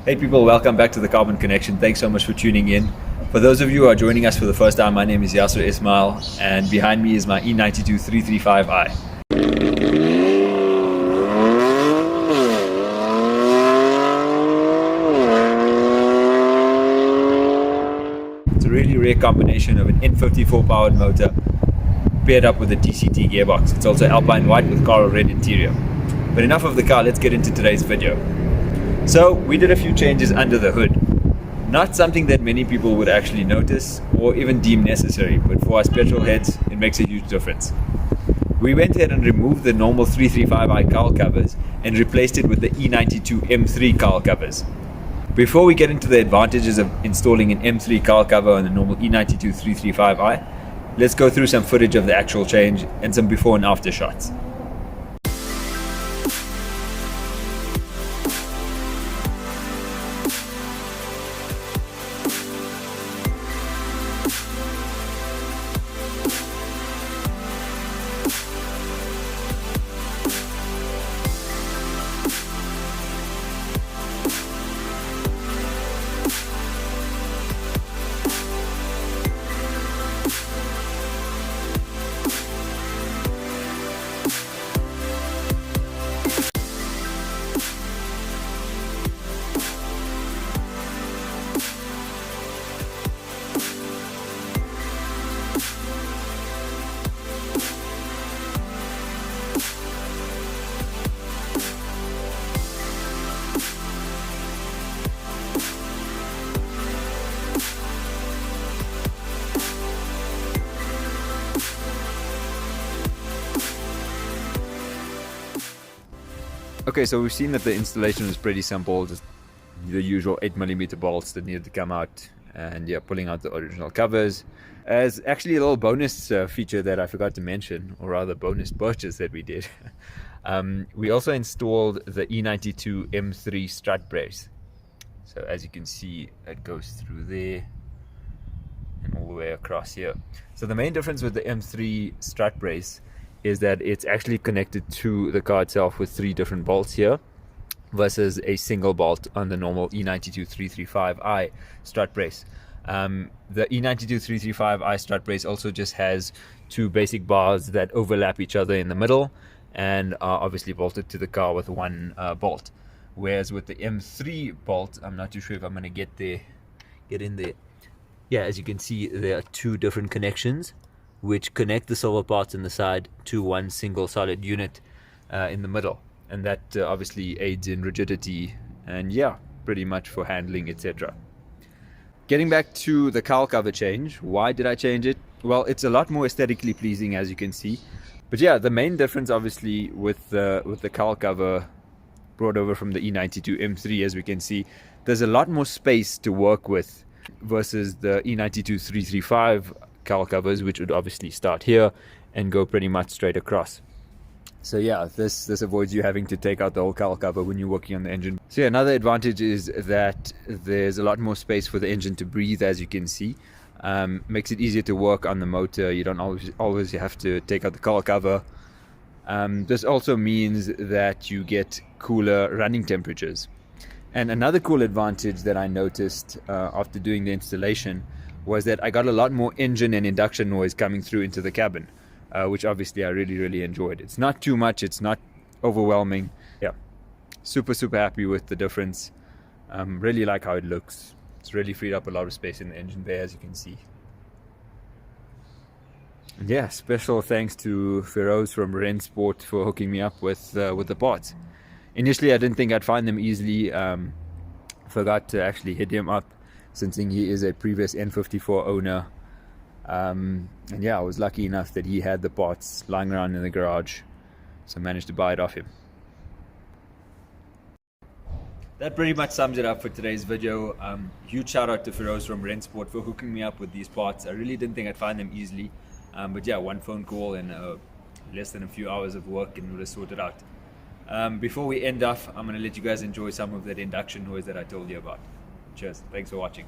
Hey people, welcome back to the Carbon Connection. Thanks so much for tuning in. For those of you who are joining us for the first time, my name is Yasser Ismail, and behind me is my E92 335i. It's a really rare combination of an N54 powered motor paired up with a DCT gearbox. It's also Alpine white with coral red interior. But enough of the car, let's get into today's video. So we did a few changes under the hood. Not something that many people would actually notice or even deem necessary, but for us petrol heads, it makes a huge difference. We went ahead and removed the normal 335i cowl covers and replaced it with the E92 M3 cowl covers. Before we get into the advantages of installing an M3 cowl cover on the normal E92 335i, let's go through some footage of the actual change and some before and after shots. Okay, so we've seen that the installation was pretty simple, just the usual 8mm bolts that needed to come out, and yeah, pulling out the original covers. As actually a little bonus feature that I forgot to mention, or rather bonus purchase that we did, we also installed the E92 M3 strut brace. So as you can see, it goes through there and all the way across here. So the main difference with the M3 strut brace is that it's actually connected to the car itself with 3 different bolts here versus a single bolt on the normal E92 335i strut brace. The E92 335i strut brace also just has 2 basic bars that overlap each other in the middle and are obviously bolted to the car with 1 bolt. Whereas with the M3 bolt, I'm not too sure if I'm going to get in there. Yeah, as you can see, there are 2 different connections which connect the silver parts in the side to 1 single solid unit in the middle, and that obviously aids in rigidity and yeah, pretty much for handling, etc. Getting back to the cowl cover change, why did I change it? Well, it's a lot more aesthetically pleasing, as you can see. But yeah, the main difference obviously with the cowl cover brought over from the E92 M3, as we can see, there's a lot more space to work with versus the E92 335 cowl covers, which would obviously start here and go pretty much straight across. So yeah, this avoids you having to take out the whole cowl cover when you're working on the engine. So yeah, another advantage is that there's a lot more space for the engine to breathe, as you can see. Makes it easier to work on the motor. You don't always have to take out the cowl cover. This also means that you get cooler running temperatures. And another cool advantage that I noticed after doing the installation was that I got a lot more engine and induction noise coming through into the cabin, which obviously I really enjoyed. It's not too much, it's not overwhelming. Yeah, super happy with the difference. Really like how it looks. It's really freed up a lot of space in the engine bay, as you can see. And yeah, special thanks to Feroz from Rensport for hooking me up with the parts. Initially I didn't think I'd find them easily. Forgot to actually hit him up, since he is a previous N54 owner. And yeah, I was lucky enough that he had the parts lying around in the garage, so I managed to buy it off him. That pretty much sums it up for today's video. Huge shout out to Feroz from Rensport for hooking me up with these parts. I really didn't think I'd find them easily, but yeah, 1 phone call and less than a few hours of work and we'll just sort it out. Before we end off, I'm going to let you guys enjoy some of that induction noise that I told you about. Cheers. Thanks for watching.